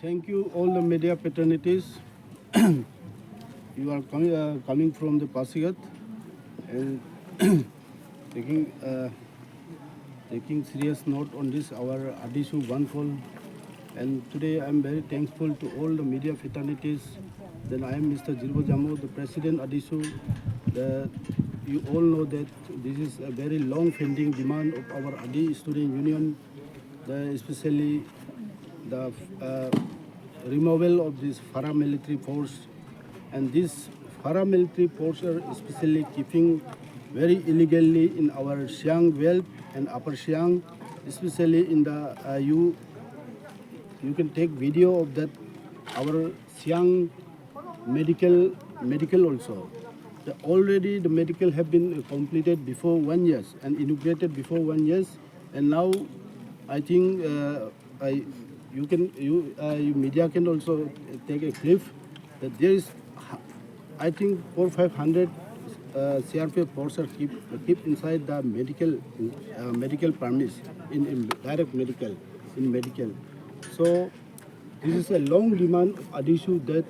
Thank you, all the media fraternities. You are coming from the Pasigat and taking taking serious note on this our Adishu Banful. And today I am very thankful to all the media fraternities. Then I am Mr. Jirbo Jamo, the President Adishu. You all know that this is a very long-pending demand of our Adi Student Union, especially the removal of this paramilitary force. And this paramilitary force are especially keeping very illegally in our Siang belt and Upper Siang, especially in the you can take video of that our Siang medical also. Already the medical have been completed before 1 year and inaugurated before 1 year, and now I think you media can also take a clip that there is I think 400-500 CRPF force are keep inside the medical premise in direct medical in medical. So this is a long demand of Adishu that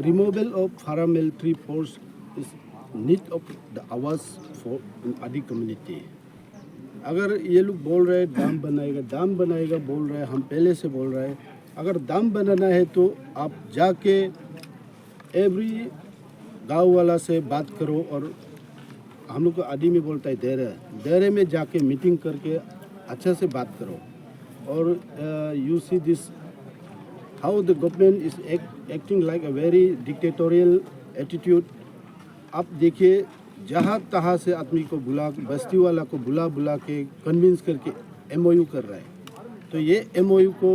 removal of paramilitary force is need of the आवाज़ for in Adi community. अगर ये लोग बोल रहे हैं दाम बनाएगा बोल रहे हैं, हम पहले से बोल रहे हैं अगर दाम बनाना है तो आप जाके एवरी गांव वाला से बात करो, और हम लोग को आदि में बोलता है देरे में जाके मीटिंग करके अच्छा से बात करो. और you see this how the government is acting like a very dictatorial attitude. आप देखिए जहाँ तहाँ से आदमी को बुला बस्ती वाला को बुला के कन्विंस करके MOU कर रहा है. तो ये MOU को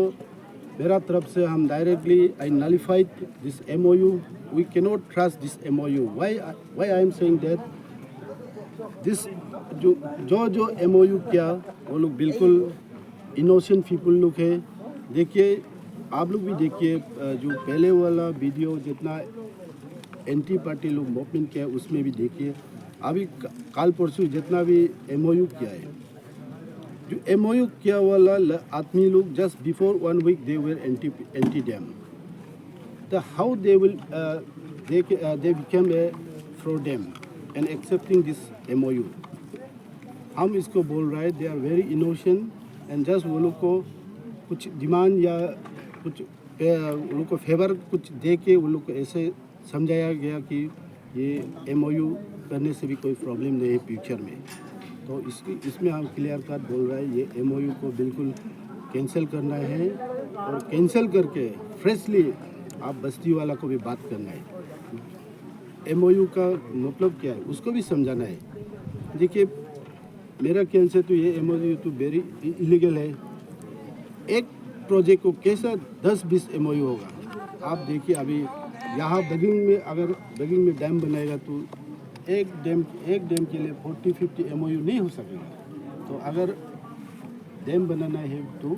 मेरा तरफ से हम directly I nullified this MOU. We cannot trust this MOU. Why I am saying that this जो MOU किया वो लोग बिल्कुल इनोसेंट पीपल लोग है. देखिए आप लोग भी देखिए जो पहले वाला वीडियो जितना एंटी पार्टी लोग मूवमेंट किया उसमें भी देखिए. अभी काल परसों जितना भी MOU किया है, जो MOU किया वाला आदमी लोग just before 1 week they were anti dam. तो how they will they become a pro dam and accepting this MOU. हम इसको बोल रहे हैं they are very innocent and just वो लोग को कुछ डिमांड या कुछ उन लोग को फेवर कुछ दे के उन लोग को ऐसे समझाया गया कि ये MOU करने से भी कोई प्रॉब्लम नहीं है फ्यूचर में. तो इसमें हम क्लियर कट बोल रहे हैं ये MOU को बिल्कुल कैंसिल करना है, और कैंसिल करके फ्रेशली आप बस्ती वाला को भी बात करना है. MOU का मतलब क्या है उसको भी समझाना है. देखिए मेरा ख्याल से तो ये MOU तो वेरी इलीगल है. एक प्रोजेक्ट को कैसा 10-20 MOU होगा. आप देखिए अभी यहाँ बगिंग में डैम बनाएगा तो एक डैम के लिए 40-50 MOU नहीं हो सकेगा. तो अगर डैम बनाना है तो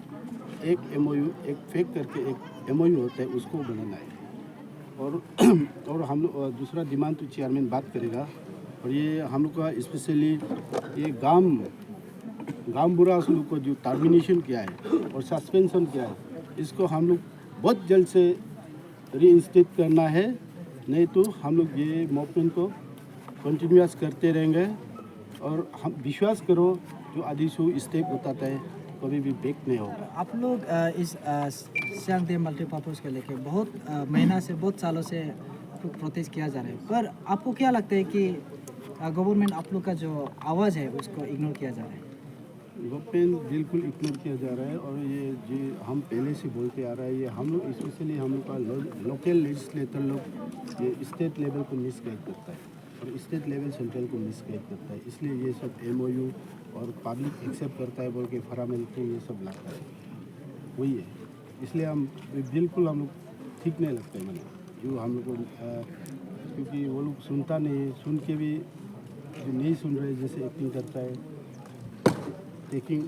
एक MOU एक फेक करके एक MOU होता है उसको बनाना है. और हम लोग दूसरा डिमांड तो चेयरमैन बात करेगा. और ये हम लोग का स्पेशली ये गांव बुरा लोग को जो टर्मिनेशन किया है और सस्पेंशन किया है इसको हम लोग बहुत जल्द से रीइंस्टेट करना है. नहीं तो हम लोग ये मूवमेंट को कंटिन्यूस करते रहेंगे. और हम विश्वास करो जो आदिशु स्टेप बताता है कभी भी ब्रेक नहीं होगा. आप लोग इस सियांग डैम मल्टीपर्पज़ को लेकर बहुत महीना से बहुत सालों से प्रोटेस्ट किया जा रहा है, पर आपको क्या लगता है कि गवर्नमेंट आप लोग का जो आवाज़ है उसको इग्नोर किया जा रहा है? गवर्नमेंट बिल्कुल इग्नोर किया जा रहा है. और ये जो हम पहले से बोलते आ रहा है ये हम लोग स्पेशली हम लोग का लोकल लेजिस्लेटर लोग ये स्टेट लेवल को मिसगाइड करता है और स्टेट लेवल सेंट्रल को मिसगाइड करता है. इसलिए ये सब MOU और पब्लिक एक्सेप्ट करता है बोल के फरामिलिट्री ये सब लाता है वही है. इसलिए हम बिल्कुल हम लोग ठीक नहीं लगता है मतलब जो हम लोग को क्योंकि वो लोग सुनता नहीं है. सुन के भी जो नहीं सुन रहे जैसे एक्टिंग करता है टेकिंग.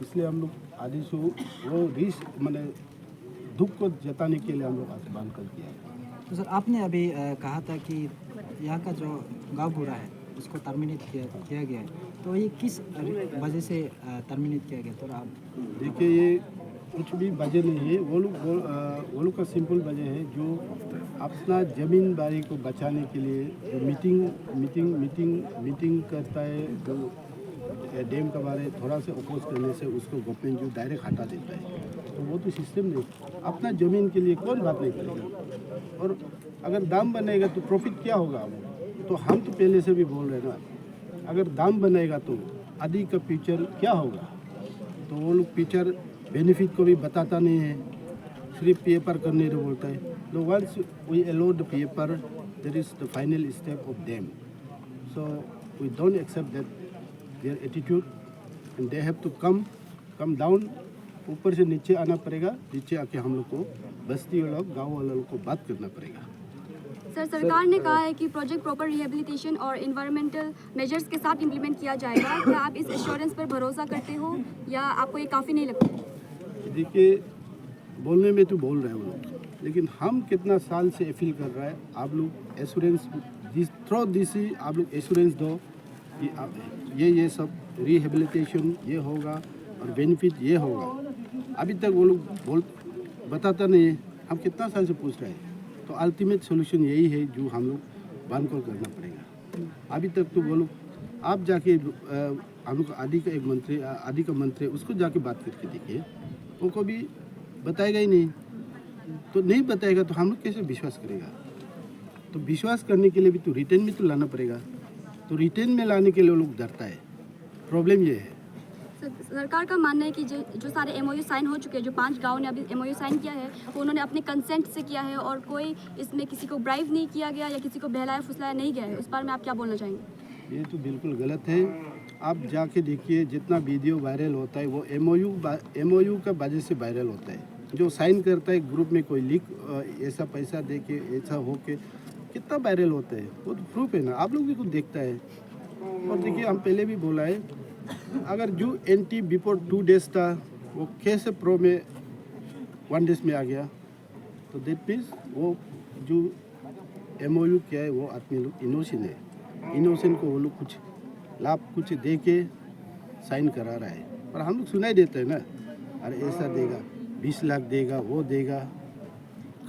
इसलिए हम लोग आदिशु वो रिस्क मैंने दुख को जताने के लिए हम लोग आह्वान कर दिया है. तो सर आपने अभी कहा था कि यहाँ का जो गाँव बुरा है उसको टर्मिनेट किया गया है, तो ये किस वजह से टर्मिनेट किया गया? तो आप देखिए ये कुछ भी वजह नहीं है। वो लोग का सिंपल वजह है जो अपना ज़मीन बारी को बचाने के लिए जो मीटिंग करता है, जो डैम के बारे थोड़ा सा अपोज करने से उसको गवर्नमेंट जो डायरेक्ट हटा देता है। तो वो तो सिस्टम नहीं। अपना ज़मीन के लिए कौन बात नहीं करेगा। और अगर दाम बनेगा तो प्रॉफिट क्या होगा वो तो हम तो पहले से भी बोल रहे हैं ना, अगर दाम बनेगा तो आदि का फ्यूचर क्या होगा। तो वो लोग फ्यूचर बेनिफिट को भी बताता नहीं है, सिर्फ पेपर करने को बोलता है। तो once we allow the paper, that is the final step of them. So we don't accept that their attitude and they have to come down. ऊपर से नीचे आना पड़ेगा, नीचे आके हम लोग को बस्ती वालों गाँव वालों को बात करना पड़ेगा। सर, सरकार ने कहा है कि प्रोजेक्ट प्रॉपर रिहेबिलिटेशन और इन्वायरमेंटल मेजर्स के साथ इम्प्लीमेंट किया जाएगा। क्या आप इस एश्योरेंस पर भरोसा करते हो या आपको ये काफ़ी नहीं लगता? देखिए, बोलने में तो बोल रहे हैं वो लोग, लेकिन हम कितना साल से अपील कर रहा है, आप लोग एश्योरेंस थ्रू दिस ही आप लोग एश्योरेंस दो कि ये सब रिहेबिलिटेशन ये होगा और बेनिफिट ये होगा। अभी तक वो लोग बताता नहीं है। हम कितना साल से पूछ रहे हैं। तो अल्टीमेट सोल्यूशन यही है जो हम लोग बांध को करना पड़ेगा। अभी तक तो वो लोग आप जाके हम लोग आदि का मंत्री उसको जाके बात करके देखिए, वो को भी बताएगा ही नहीं। तो नहीं बताएगा तो हम लोग कैसे विश्वास करेगा। तो विश्वास करने के लिए भी तो रिटर्न में तो लाना पड़ेगा। तो रिटर्न में लाने के लिए वो लोग डरता है। प्रॉब्लम ये है। सरकार का मानना है कि जो सारे एमओयू साइन हो चुके हैं, जो 5 गांव ने अभी एमओयू साइन किया है, वो उन्होंने अपने कंसेंट से किया है और कोई इसमें किसी को ब्राइव नहीं किया गया या किसी को बहलाया फुसलाया नहीं गया है। उस बारे में आप क्या बोलना चाहेंगे? ये तो बिल्कुल गलत है। आप जाके देखिए, जितना वीडियो वायरल होता है वो एमओयू का वजह से वायरल होता है। जो साइन करता है ग्रुप में कोई लीक ऐसा पैसा दे के ऐसा हो के कितना वायरल होता है, वो तो प्रूफ है ना। आप लोग भी कुछ देखता है। और देखिए, हम पहले भी बोला है, अगर जो एंटी बिफोर 2 डेज था वो कैसे प्रो में 1 डेज में आ गया, तो दैट मीन्स वो जो एमओयू किया है वो आदमी लोग इनोसेंट है। इनोसेंट को वो लोग कुछ लाभ कुछ दे के साइन करा रहा है। पर हम लोग सुनाई देते हैं ना, अरे ऐसा देगा, 20 लाख देगा, वो देगा।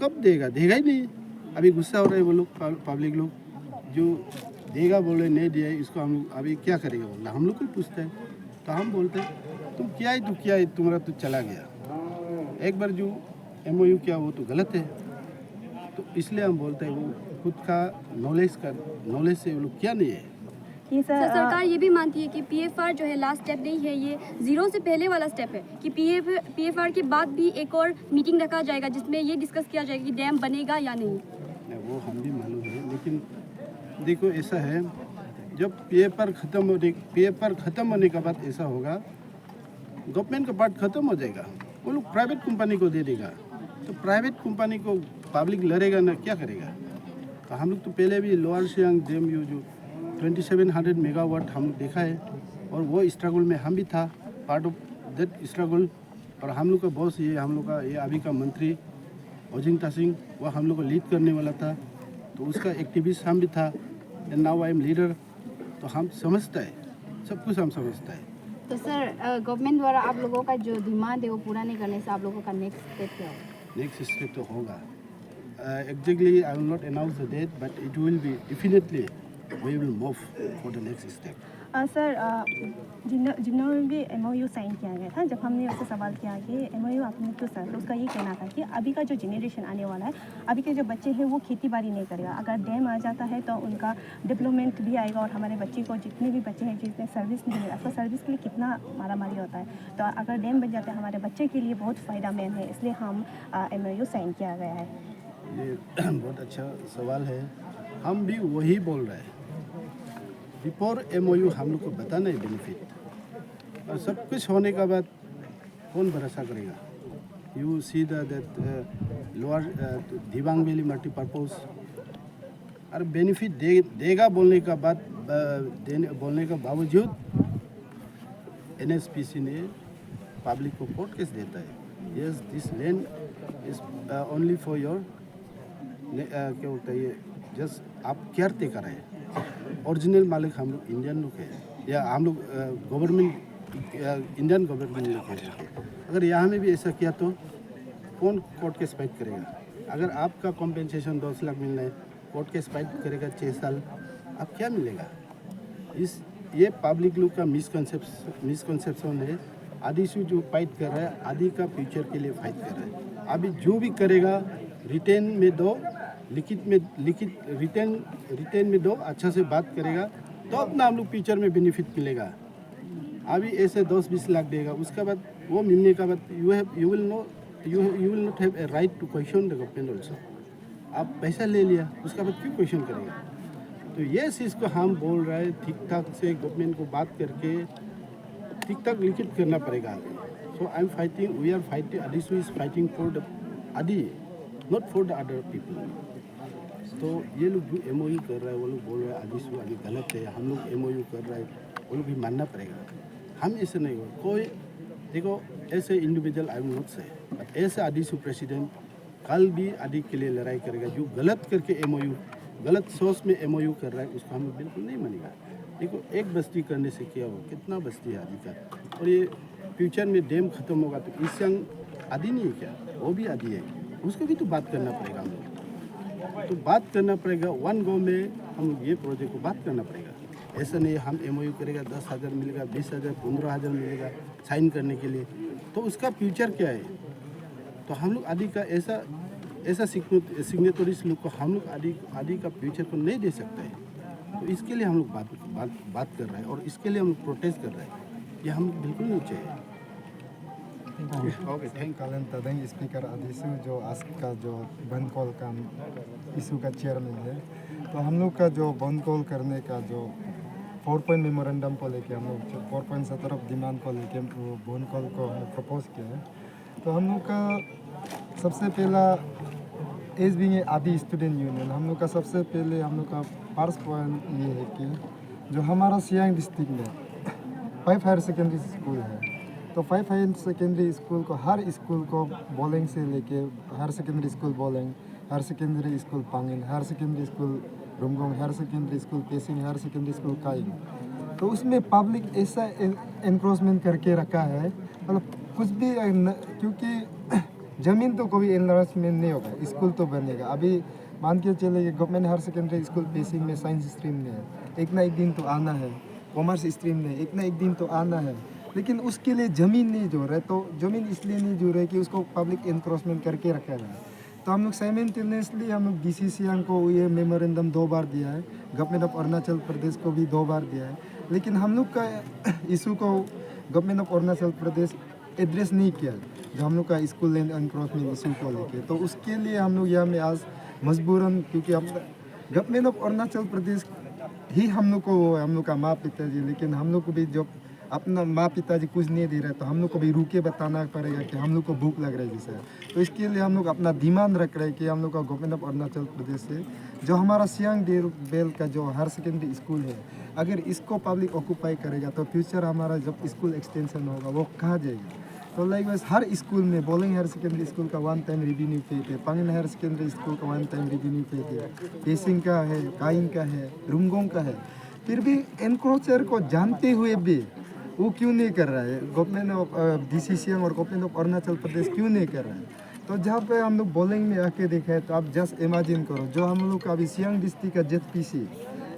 कब देगा? देगा ही नहीं। अभी गुस्सा हो रहे हैं वो लोग, पब्लिक लोग जो देगा बोले नहीं दिया, इसको हम लोग अभी क्या करेगा बोला। हम लोग को पूछता है तो हम बोलते हैं तुम क्या है तुम्हारा तो चला गया। एक बार जो एमओयू किया वो तो गलत है। तो इसलिए हम बोलते हैं वो खुद का नॉलेज से वो लोग क्या नहीं है। सर, सरकार ये भी मानती है कि पीएफआर जो है लास्ट स्टेप नहीं है, ये 0 से पहले वाला स्टेप है कि पीएफआर के बाद भी एक और मीटिंग रखा जाएगा जिसमें ये डिस्कस किया जाएगा कि डैम बनेगा या नहीं। वो हम भी मालूम है, लेकिन देखो ऐसा है, जब पेपर ख़त्म होने के बाद ऐसा होगा, गवर्नमेंट का पार्ट ख़त्म हो जाएगा, वो लोग प्राइवेट कंपनी को दे देगा। तो प्राइवेट कंपनी को पब्लिक लड़ेगा ना, क्या करेगा। तो हम लोग तो पहले भी लोअर सियांग डैम जो 2700 मेगावाट हम लोग देखा है, और वो स्ट्रगल में हम भी था, पार्ट ऑफ दैट स्ट्रगल। और हम लोग का बॉस ये हम लोग का ये अभी का मंत्री ओजिंग तासिंग, वो हम लोग को लीड करने वाला था। तो उसका एक्टिविस्ट हम भी था। And now I am leader. तो हम समझता है, सब कुछ हम समझता है। तो सर, गवर्नमेंट द्वारा आप लोगों का जो डिमांड है वो पूरा नहीं करने से आप लोगों का नेक्स्ट स्टेप क्या होगा? नेक्स्ट स्टेप तो होगा, exactly I will not announce the date, but it will be definitely we will move for the next step. Sir, जिन्होंने भी एमओयू साइन किया गया था, जब हमने उससे सवाल किया कि एमओयू आपने क्यों साइन, तो उसका ये कहना था कि अभी का जो जेनरेशन आने वाला है, अभी के जो बच्चे हैं वो खेती बाड़ी नहीं करेगा। अगर डैम आ जाता है तो उनका डेवलपमेंट भी आएगा और हमारे बच्चे को, जितने भी बच्चे हैं जिसने सर्विस नहीं मिला, तो सर्विस के लिए कितना मारामारी होता है। तो अगर डैम बन जाता है हमारे बच्चे के लिए बहुत फ़ायदेमंद है, इसलिए हम एमओयू साइन किया गया है। ये बहुत अच्छा सवाल है। हम भी वही बोल रहे हैं, बिफोर एमओयू हम लोग को बताना है बेनिफिट, और सब कुछ होने के बाद कौन भरोसा करेगा। You see that lower Dibang valley multipurpose, और बेनिफिट देगा बोलने का बाद बोलने के बावजूद एनएचपीसी ने पब्लिक को कोर्ट केस देता है। Yes, this land is only for your, क्या होता है ये, जस्ट आप केयर टेकर है। ओरिजिनल मालिक हम लोग इंडियन लोग हैं, या हम लोग गवर्नमेंट इंडियन गवर्नमेंट ने किया। अगर यहाँ में भी ऐसा किया तो कौन कोर्ट केस फाइट करेगा? अगर आपका कॉम्पेंसेशन 10 लाख मिल रहा है, कोर्ट केस फाइट करेगा 6 साल, अब क्या मिलेगा? ये पब्लिक लोग का मिसकंसेप्शन है। आदि से जो फाइट कर रहा है, आदि का फ्यूचर के लिए फाइट कर रहा है। अभी जो भी करेगा रिटेन में दो, रिटेन में दो, अच्छा से बात करेगा तो अपना हम लोग फ्यूचर में बेनिफिट मिलेगा। अभी ऐसे 10-20 लाख देगा, उसके बाद वो मिलने का बाद you will not have a right to question the government also. आप पैसा ले लिया, उसके बाद क्यों क्वेश्चन करेगा? तो ये चीज़ को हम बोल रहे हैं, ठीक ठाक से गवर्नमेंट को बात करके ठीक ठाक लिखित करना पड़ेगा। So I am fighting, we are fighting, Adishu is fighting for the Adi, not for the other people. तो ये लोग जो एमओयू कर रहा है, वो लोग बोल रहे हैं आदिशु आदि गलत है, हम लोग एमओयू कर रहे हैं, वो लोग भी मानना पड़ेगा। हम ऐसे नहीं हो, कोई देखो ऐसे इंडिविजुअल आई विल नॉट से, बट ऐसे आदिशु प्रेसिडेंट कल भी आदि के लिए लड़ाई करेगा। जो गलत करके एमओयू, गलत सोच में एमओयू कर रहा है, उसको हम बिल्कुल नहीं मानेगा। देखो एक बस्ती करने से क्या हो, कितना बस्ती है आदि का, और ये फ्यूचर में डैम खत्म होगा तो ईस्ट सियांग आदि नहीं है क्या? वो भी आदि है, उसको भी तो बात करना पड़ेगा। हम लोग तो बात करना पड़ेगा, वन गो में हम ये प्रोजेक्ट को बात करना पड़ेगा। ऐसा नहीं हम एमओयू करेगा 10,000 मिलेगा, 20,000, 15,000 मिलेगा साइन करने के लिए, तो उसका फ्यूचर क्या है? तो हम लोग आदि का ऐसा सिग्नेटरीज लोग को हम लोग आदि का फ्यूचर को नहीं दे सकते हैं। तो इसके लिए हम लोग बात कर रहे हैं और इसके लिए हम लोग प्रोटेस्ट कर रहे हैं। ये हम बिल्कुल नहीं चाहिए। ओके, थैंक कलन तदंग स्पीकर आदिशु जो आज का जो बंद कॉल का इशू का चेयरमैन है। तो हम लोग का जो बंद कॉल करने का जो 4 पॉइंट मेमोरेंडम को लेके हम लोग 4 पॉइंट से तरफ डिमांड को लेके बंद कॉल को प्रपोज किया है। तो हम लोग का सबसे पहला एज बिंग आदि स्टूडेंट यूनियन, हम लोग का सबसे पहले हम लोग का फर्स्ट पॉइंट ये है कि जो हमारा सियांग डिस्ट्रिक्ट में 5 हायर सेकेंडरी स्कूल है, तो 5 हायर सेकेंडरी स्कूल को हर स्कूल को बोलेंग से लेके higher secondary school Boleng, higher secondary school Pangin, higher secondary school Rumgong, higher secondary school Pesing, higher secondary school Kaying, तो उसमें पब्लिक ऐसा एनक्रोचमेंट करके रखा है, मतलब कुछ भी क्योंकि ज़मीन तो कोई एनलार्जमेंट नहीं होगा, स्कूल तो बनेगा। अभी मान के चले कि गवर्नमेंट हायर सेकेंडरी स्कूल पेसिंग में साइंस स्ट्रीम में है, एक ना एक दिन तो आना है, कॉमर्स स्ट्रीम में एक ना एक दिन तो आना है, लेकिन उसके लिए ज़मीन नहीं जोड़ रहे। तो ज़मीन इसलिए नहीं जोड़ रहे कि उसको पब्लिक एनक्रोचमेंट करके रखा है। तो हम लोग साइमल्टेनियसली हम लोग डीसी सियांग को ये मेमोरेंडम 2 बार दिया है, गवर्नमेंट ऑफ अरुणाचल प्रदेश को भी 2 बार दिया है, लेकिन हम लोग का इशू को government of Arunachal Pradesh address नहीं किया, जो हम लोग का स्कूल लैंड एनक्रोचमेंट इशू को लेके। तो उसके लिए हम लोग यहाँ में आज मजबूरन, क्योंकि हम गवर्नमेंट ऑफ अरुणाचल प्रदेश ही हम लोग का माँ पिताजी, लेकिन हम लोग को भी जब अपना माँ पिताजी कुछ नहीं दे रहे तो हम लोग को भी रुके बताना पड़ेगा कि हम लोग को भूख लग रही है जैसे। तो इसके लिए हम लोग अपना डिमांड रख रहे हैं कि हम लोग का गवर्नमेंट ऑफ अरुणाचल प्रदेश से जो हमारा सियांग बेल का जो हायर सेकेंडरी स्कूल है, अगर इसको पब्लिक ऑक्यूपाई करेगा तो फ्यूचर हमारा जब स्कूल एक्सटेंशन होगा वो कहाँ जाएगा। तो लाइक वाइज हर स्कूल में बोलिंग हायर सेकेंडरी स्कूल का 1 टाइम रेवेन्यू पे है, पांगिन हायर सेकेंडरी स्कूल का 1 टाइम रेवेन्यू पे है, पेसिंग का है, काइंग का है, रुमगोंग का है, फिर भी एनक्रोचर को जानते हुए भी वो क्यों नहीं कर रहा है? गवर्नमेंट ऑफ डीसी सियांग और गवर्नमेंट ऑफ अरुणाचल प्रदेश क्यों नहीं कर रहा है? तो जहाँ पे हम लोग बोलिंग में आके देखा है, तो आप जस्ट इमेजिन करो, जो हम लोग का अभी सियांग डिस्ट्रिक्ट का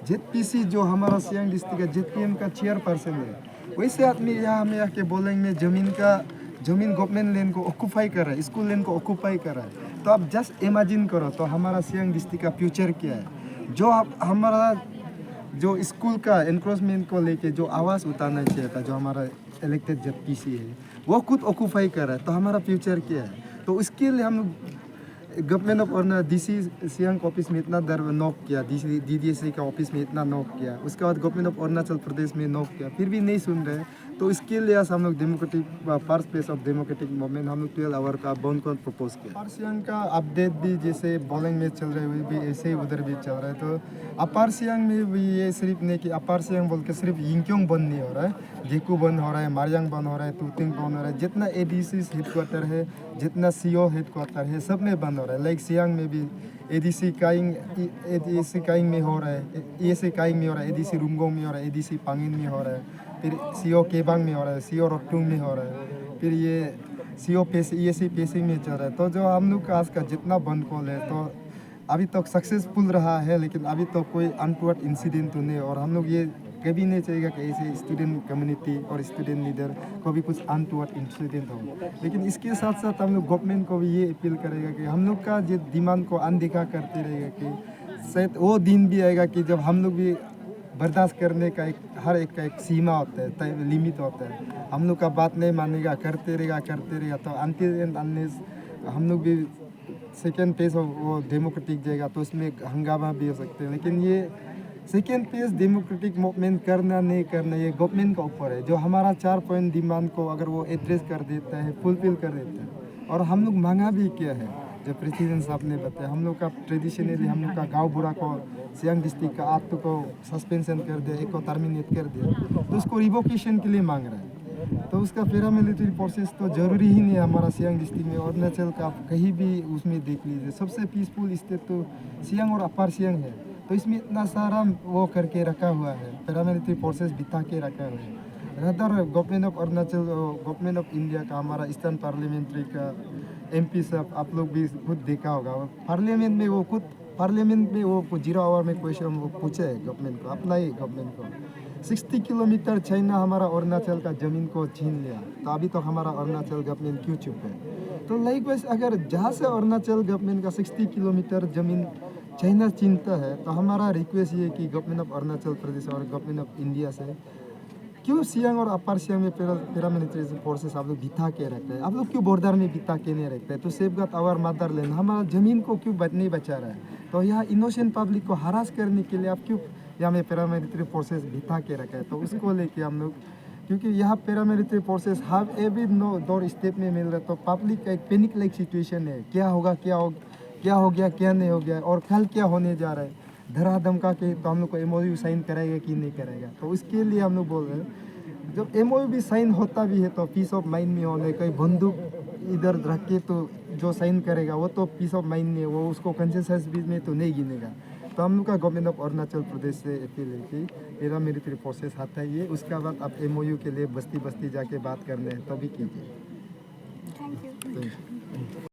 जेडपीसी जो हमारा सियांग डिस्ट्रिक्ट का जेडपीएम का चेयरपर्सन है, वैसे आदमी यहाँ में आके बोलिंग में ज़मीन गवर्नमेंट लैंड को ऑक्यूपाई कर रहा है, स्कूल लैंड को ऑक्यूपाई कर रहा है। तो आप जस्ट इमेजिन करो, तो हमारा सियांग डिस्ट्रिक्ट का फ्यूचर क्या है? जो हमारा जो स्कूल का एनक्रोचमेंट को लेके जो आवाज़ उठाना चाहिए था, जो हमारा इलेक्टेड जेडपीसी है, वो खुद ऑक्यूपाई कर रहा है, तो हमारा फ्यूचर क्या है? तो उसके लिए हम गवर्नमेंट ऑफ और डीसी सियांग ऑफिस में इतना दर नॉक किया, डीडीएससी का ऑफिस में इतना नॉक किया, उसके बाद गवर्नमेंट ऑफ अरुणाचल प्रदेश में नॉक किया, फिर भी नहीं सुन रहे। तो इसके लिए आज हम लोग democratic first phase of democratic movement हम लोग 12 आवर का बंद को प्रपोज किया। अपार सियांग का अपडेट भी जैसे बोलिंग में चल रहे हुए भी ऐसे ही उधर भी चल रहा है। तो अपार सियांग में भी ये सिर्फ नहीं कि अपार सियांग बोल के सिर्फ यिंगक्योंग बंद नहीं हो रहा है, जेकू बंद हो रहा है, मारियांग बंद हो रहा है, तुतिंग बंद हो रहा है, जितना एडीसी हेडक्वार्टर है, जितना सीओ हेडक्वार्टर है, सब में बंद हो रहा है। लाइक सियांग में भी एडीसी काइंग में हो रहा है, एएसए काइंग में हो रहा है, एडीसी रुमगोंग में हो रहा है, एडीसी पांगिन में हो रहा है, फिर CO केबांग में हो रहा है, CO रोटुंग में हो रहा है, फिर ये CO EAC पेसी में चल रहा है। तो जो हम लोग का आज का जितना बंद कॉल है तो अभी तक सक्सेसफुल रहा है, लेकिन अभी तो कोई अनटूवर्ड इंसिडेंट तो नहीं। और हम लोग ये कभी नहीं चाहिएगा कि ऐसे स्टूडेंट कम्युनिटी और स्टूडेंट लीडर को भी कुछ अनटूवर्ड इंसिडेंट हो। लेकिन इसके साथ साथ हम लोग गवर्नमेंट को भी ये अपील करेगा कि हम लोग का जो डिमांड को अनदेखा करते रहेगा कि शायद वो दिन भी आएगा कि जब हम लोग भी बर्दाश्त करने का हर एक का एक सीमा होता है, लिमिट होता है। हम लोग का बात नहीं मानेगा, करते रहेगा तो अनटिल एंड अनलेस हम लोग भी सेकेंड फेज वो डेमोक्रेटिक जाएगा तो उसमें हंगामा भी हो सकते हैं। लेकिन ये सेकेंड फेज डेमोक्रेटिक मूवमेंट करना नहीं करना ये गवर्नमेंट का ऊपर है। जो हमारा 4 पॉइंट डिमांड को अगर वो एड्रेस कर देता है, फुलफिल कर देता है। और हम लोग मांगा भी क्या है, जो प्रेसिडेंट साहब ने बताया, हम लोग का ट्रेडिशनली हम लोग का गाँव बुरा को सियांग डिस्ट्रिक्ट का आर्ट को सस्पेंशन कर दिया, एक को टर्मिनेट कर दिया, तो उसको रिवोकेशन के लिए मांग रहा है। तो उसका पैरामिलिट्री फोर्सेस तो ज़रूरी ही नहीं है हमारा सियांग डिस्ट्रिक्ट में। अरुणाचल का आप कहीं भी उसमें देख लीजिए, सबसे पीसफुल स्टेट तो सियांग और अपर सियांग है। तो इसमें इतना सारा वो करके रखा हुआ है, पैरामिलिट्री फोर्सेस बिता के रखा हुआ है। Rather government of Arunachal, government of India का, हमारा ईस्टर्न पार्लियामेंट्री का MP साहब, आप लोग भी खुद देखा होगा, पार्लियामेंट में वो खुद पार्लियामेंट में वो 0 आवर में क्वेश्चन वो पूछे है गवर्नमेंट को, अपना ही गवर्नमेंट को 60 किलोमीटर चाइना हमारा अरुणाचल का ज़मीन को छीन लिया, तो अभी तक हमारा अरुणाचल गवर्नमेंट क्यों चुप है। तो लाइकवाइज अगर जहाँ से अरुणाचल गवर्नमेंट का 60 किलोमीटर ज़मीन चाइना छीनता है, तो हमारा रिक्वेस्ट ये कि गवर्नमेंट ऑफ अरुणाचल प्रदेश और गवर्नमेंट ऑफ इंडिया से क्यों सियांग और अपर सियांग में पैरामिलिट्री फोर्सेस आप लोग बिता के रखते हैं, आप लोग क्यों बॉर्डर में बिता के नहीं रखते हैं। तो सेफगार्ड आवर मदरलैंड, हमारा ज़मीन को क्यों नहीं बचा रहा है। तो यहाँ इनोसेंट पब्लिक को हरास करने के लिए आप क्यों यहाँ में पैरामिलिट्री फोर्सेस बिता के रखा है। तो उसको लेके हम लोग, क्योंकि यहाँ पैरामिलिट्री फोर्सेस हर एवरी डोर स्टेप में मिल रहा है, तो पब्लिक का एक पैनिक लाइक सिचुएशन है, क्या होगा, क्या हो गया, क्या नहीं हो गया, और कल क्या होने जा रहा है। धरा धमका के तो हम लोग को MOU साइन कराएगा कि नहीं कराएगा। तो उसके लिए हम लोग बोल रहे हैं, जब MOU भी साइन होता भी है तो पीस ऑफ माइंड में होने, कोई बंदूक इधर रख के तो जो साइन करेगा वो तो पीस ऑफ माइंड नहीं है, वो उसको कंसेंसस भी में तो नहीं गिनेगा। तो हम लोग का गवर्नमेंट ऑफ अरुणाचल प्रदेश से अपील है कि पैरामिलिट्री फोर्सेस हटाइए, उसके बाद आप MOU के लिए बस्ती बस्ती जाके बात करने हैं तो भी कीजिए। Thank you. Thank you.